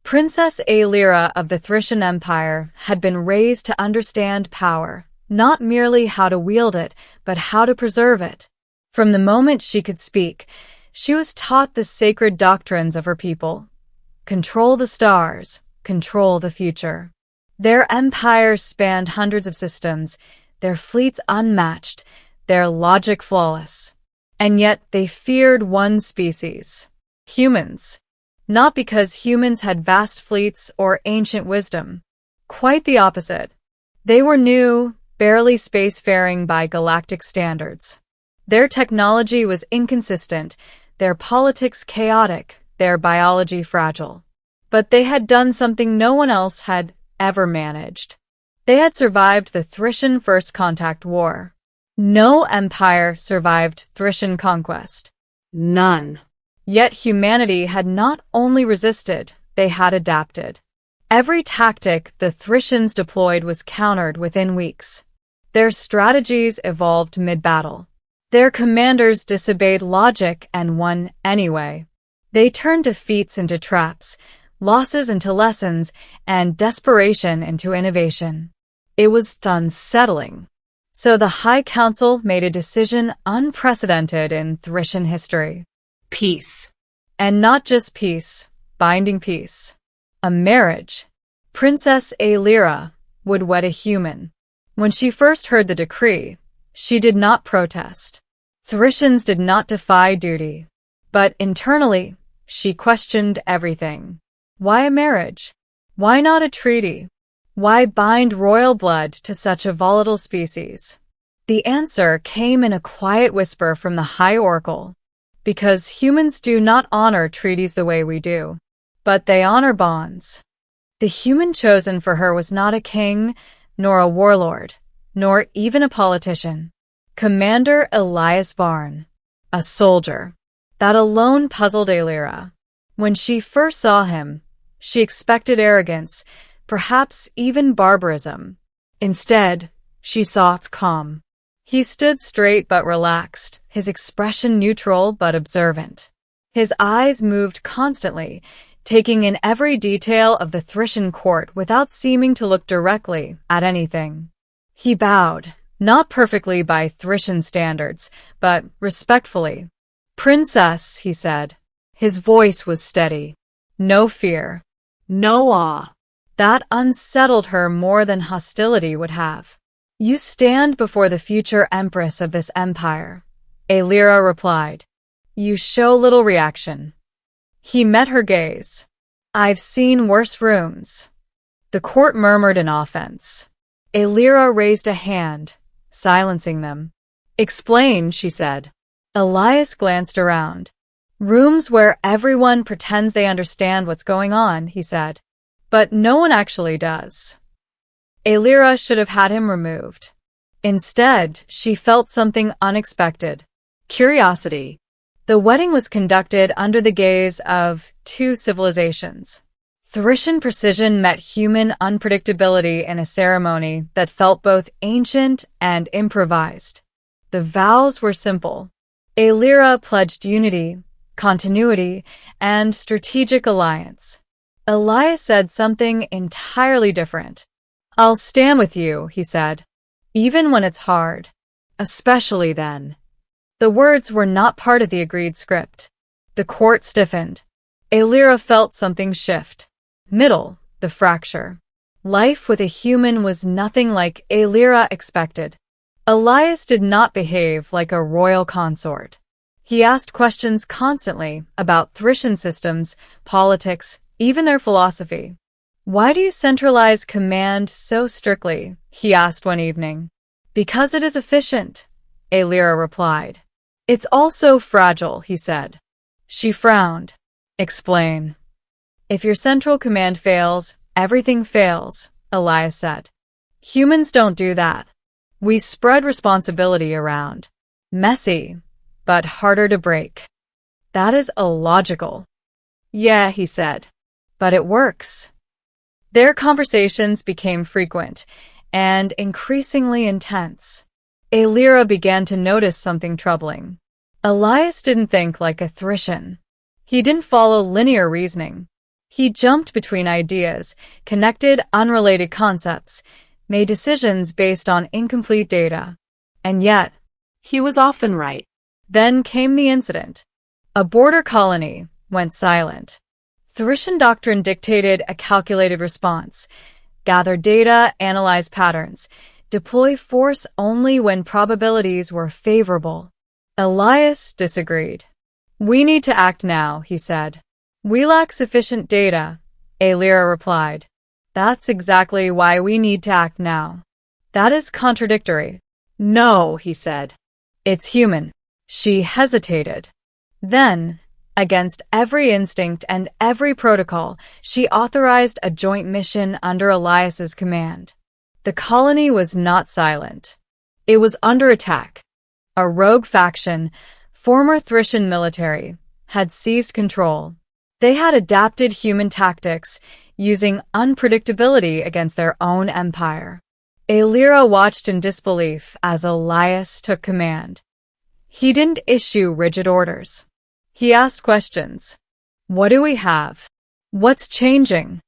Princess Aelira of the Thracian Empire had been raised to understand power, not merely how to wield it, but how to preserve it. From the moment she could speak, she was taught the sacred doctrines of her people. Control the stars, control the future. Their empires spanned hundreds of systems, their fleets unmatched, their logic flawless. And yet they feared one species: humans. Not because humans had vast fleets or ancient wisdom. Quite the opposite. They were new, barely spacefaring by galactic standards. Their technology was inconsistent, their politics chaotic, their biology fragile. But they had done something no one else had ever managed. They had survived the Thracian First Contact War. No empire survived Thracian conquest. None. Yet humanity had not only resisted, they had adapted. Every tactic the Thracians deployed was countered within weeks. Their strategies evolved mid-battle. Their commanders disobeyed logic and won anyway. They turned defeats into traps, losses into lessons, and desperation into innovation. It was unsettling. So the High Council made a decision unprecedented in Thracian history. Peace. And not just peace, binding peace. A marriage. Princess Aelira would wed a human. When she first heard the decree, she did not protest. Thracians did not defy duty. But internally, she questioned everything. Why a marriage? Why not a treaty? Why bind royal blood to such a volatile species? The answer came in a quiet whisper from the High Oracle. Because humans do not honor treaties the way we do, but they honor bonds. The human chosen for her was not a king, nor a warlord, nor even a politician. Commander Elias Barn, a soldier. That alone puzzled Aelira. When she first saw him, she expected arrogance, perhaps even barbarism. Instead, she saw its calm. He stood straight but relaxed, his expression neutral but observant. His eyes moved constantly, taking in every detail of the Thracian court without seeming to look directly at anything. He bowed, not perfectly by Thracian standards, but respectfully. "Princess," he said. His voice was steady. No fear. No awe. That unsettled her more than hostility would have. "You stand before the future empress of this empire," Aelira replied. "You show little reaction." He met her gaze. "I've seen worse rooms." The court murmured in offense. Aelira raised a hand, silencing them. "Explain," she said. Elias glanced around. "Rooms where everyone pretends they understand what's going on," he said. "But no one actually does." Aelira should have had him removed. Instead, she felt something unexpected. Curiosity. The wedding was conducted under the gaze of two civilizations. Thracian precision met human unpredictability in a ceremony that felt both ancient and improvised. The vows were simple. Aelira pledged unity, continuity, and strategic alliance. Elias said something entirely different. "I'll stand with you," he said, "even when it's hard. Especially then." The words were not part of the agreed script. The court stiffened. Aelira felt something shift. The fracture. Life with a human was nothing like Aelira expected. Elias did not behave like a royal consort. He asked questions constantly about Thracian systems, politics, even their philosophy. "Why do you centralize command so strictly?" he asked one evening. "Because it is efficient," Aelira replied. "It's also fragile," he said. She frowned. "Explain." "If your central command fails, everything fails," Elias said. "Humans don't do that. We spread responsibility around. Messy, but harder to break." "That is illogical." "Yeah," he said. "But it works." Their conversations became frequent and increasingly intense. Aelira began to notice something troubling. Elias didn't think like a Thracian. He didn't follow linear reasoning. He jumped between ideas, connected unrelated concepts, made decisions based on incomplete data. And yet, he was often right. Then came the incident. A border colony went silent. Thrishan doctrine dictated a calculated response. Gather data, analyze patterns, deploy force only when probabilities were favorable. Elias disagreed. We need to act now, he said. We lack sufficient data, Alira replied. That's exactly why we need to act now. That is contradictory. No, he said. It's human. She hesitated. Then, against every instinct and every protocol, she authorized a joint mission under Elias's command. The colony was not silent. It was under attack. A rogue faction, former Thrishan military, had seized control. They had adapted human tactics, using unpredictability against their own empire. Alira watched in disbelief as Elias took command. He didn't issue rigid orders. He asked questions. What do we have? What's changing?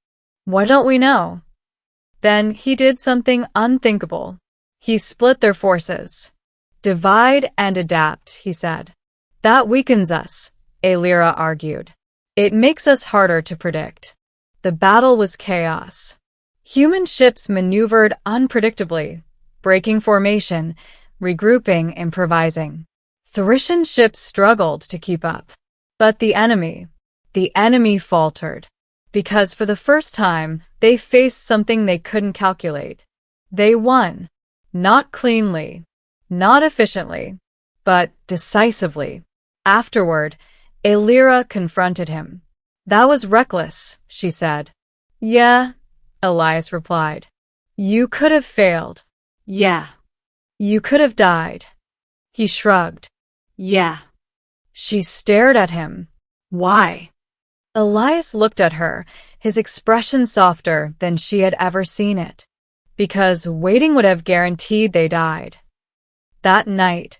What don't we know? Then he did something unthinkable. He split their forces. Divide and adapt, he said. That weakens us, Alira argued. It makes us harder to predict. The battle was chaos. Human ships maneuvered unpredictably, breaking formation, regrouping, improvising. Thrishan ships struggled to keep up. But the enemy faltered. Because for the first time, they faced something they couldn't calculate. They won. Not cleanly, not efficiently, but decisively. Afterward, Alira confronted him. That was reckless, she said. Yeah, Elias replied. You could have failed. Yeah. You could have died. He shrugged. Yeah. She stared at him. Why? Elias looked at her, his expression softer than she had ever seen it. Because waiting would have guaranteed they died. That night,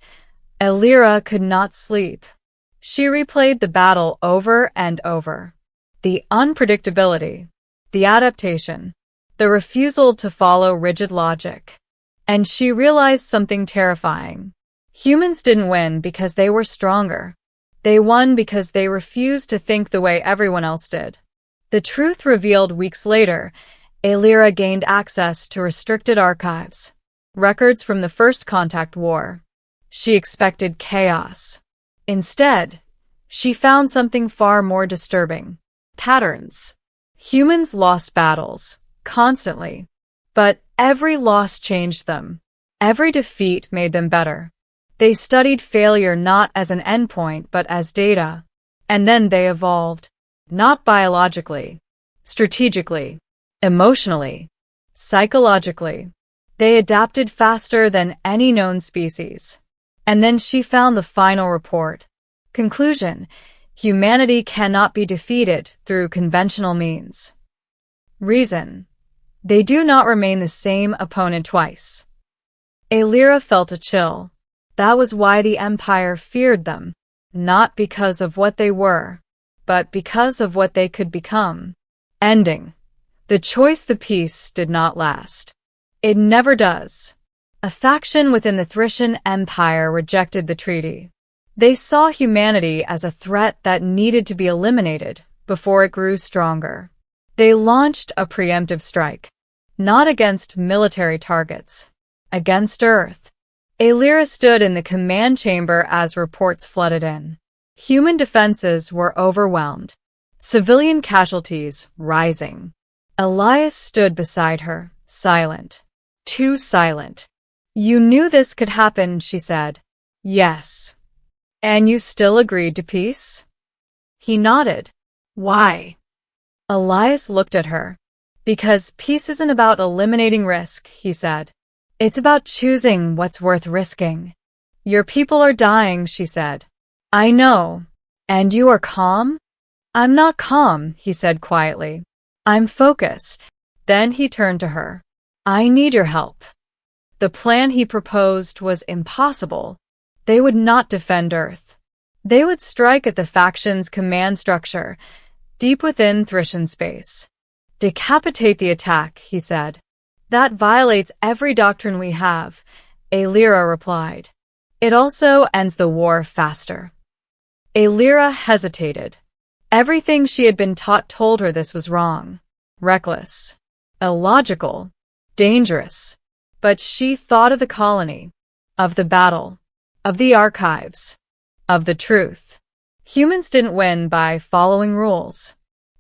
Alira could not sleep. She replayed the battle over and over. The unpredictability, the adaptation, the refusal to follow rigid logic. And she realized something terrifying. Humans didn't win because they were stronger. They won because they refused to think the way everyone else did. The truth revealed weeks later, Alira gained access to restricted archives, records from the First Contact War. She expected chaos. Instead, she found something far more disturbing. Patterns. Humans lost battles, constantly. But every loss changed them. Every defeat made them better. They studied failure not as an endpoint but as data. And then they evolved. Not biologically, strategically, emotionally, psychologically. They adapted faster than any known species. And then she found the final report. Conclusion: humanity cannot be defeated through conventional means. Reason: they do not remain the same opponent twice. Alira felt a chill. That was why the Empire feared them, not because of what they were, but because of what they could become. Ending. The choice, the peace, did not last. It never does. A faction within the Thrishan Empire rejected the treaty. They saw humanity as a threat that needed to be eliminated before it grew stronger. They launched a preemptive strike, not against military targets, against Earth. Alira stood in the command chamber as reports flooded in. Human defenses were overwhelmed, civilian casualties rising. Elias stood beside her, silent. Too silent. You knew this could happen, she said. Yes. And you still agreed to peace? He nodded. Why? Elias looked at her. Because peace isn't about eliminating risk, he said. It's about choosing what's worth risking. Your people are dying, she said. I know. And you are calm? I'm not calm, he said quietly. I'm focused. Then he turned to her. I need your help. The plan he proposed was impossible. They would not defend Earth. They would strike at the faction's command structure, deep within Thrishan space. Decapitate the attack, he said. That violates every doctrine we have, Alira replied. It also ends the war faster. Alira hesitated. Everything she had been taught told her this was wrong, reckless, illogical, dangerous. But she thought of the colony, of the battle, of the archives, of the truth. Humans didn't win by following rules.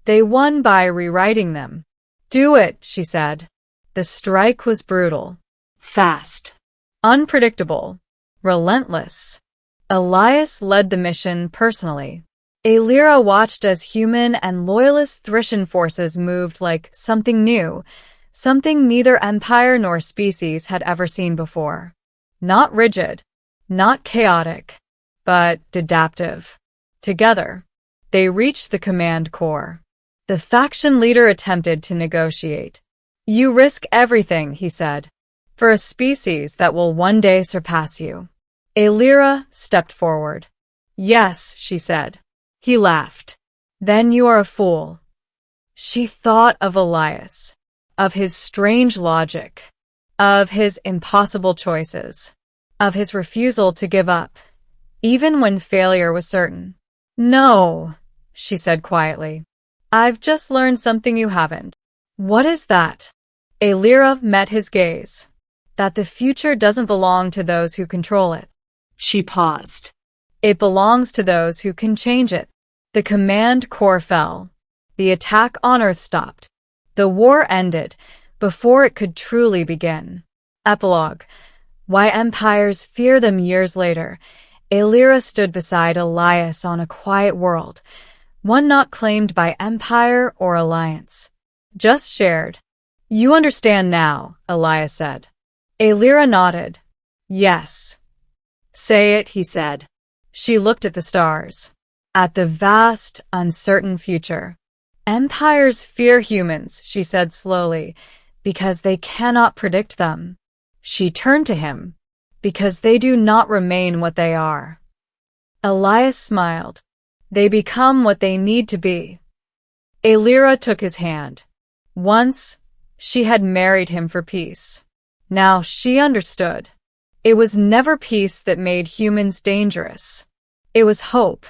They won by rewriting them. Do it, she said. The strike was brutal, Fast. unpredictable, relentless. Elias led the mission personally. Alira watched as human and loyalist Thrishan forces moved like something new, something neither empire nor species had ever seen before. Not rigid, not chaotic, but adaptive. Together, they reached the command core. The faction leader attempted to negotiate. You risk everything, he said, for a species that will one day surpass you. Alira stepped forward. Yes, she said. He laughed. Then you are a fool. She thought of Elias, of his strange logic, of his impossible choices, of his refusal to give up, even when failure was certain. No, she said quietly. I've just learned something you haven't. What is that? Alira met his gaze. That the future doesn't belong to those who control it. She paused. It belongs to those who can change it. The command core fell. The attack on Earth stopped. The war ended before it could truly begin. Epilogue. Why empires fear them years later. Alira stood beside Elias on a quiet world, one not claimed by empire or alliance, just shared. You understand now, Elias said. Alira nodded. Yes. Say it, he said. She looked at the stars, at the vast, uncertain future. Empires fear humans, she said slowly, because they cannot predict them. She turned to him, because they do not remain what they are. Elias smiled. They become what they need to be. Alira took his hand. Once, she had married him for peace. Now she understood. It was never peace that made humans dangerous. It was hope.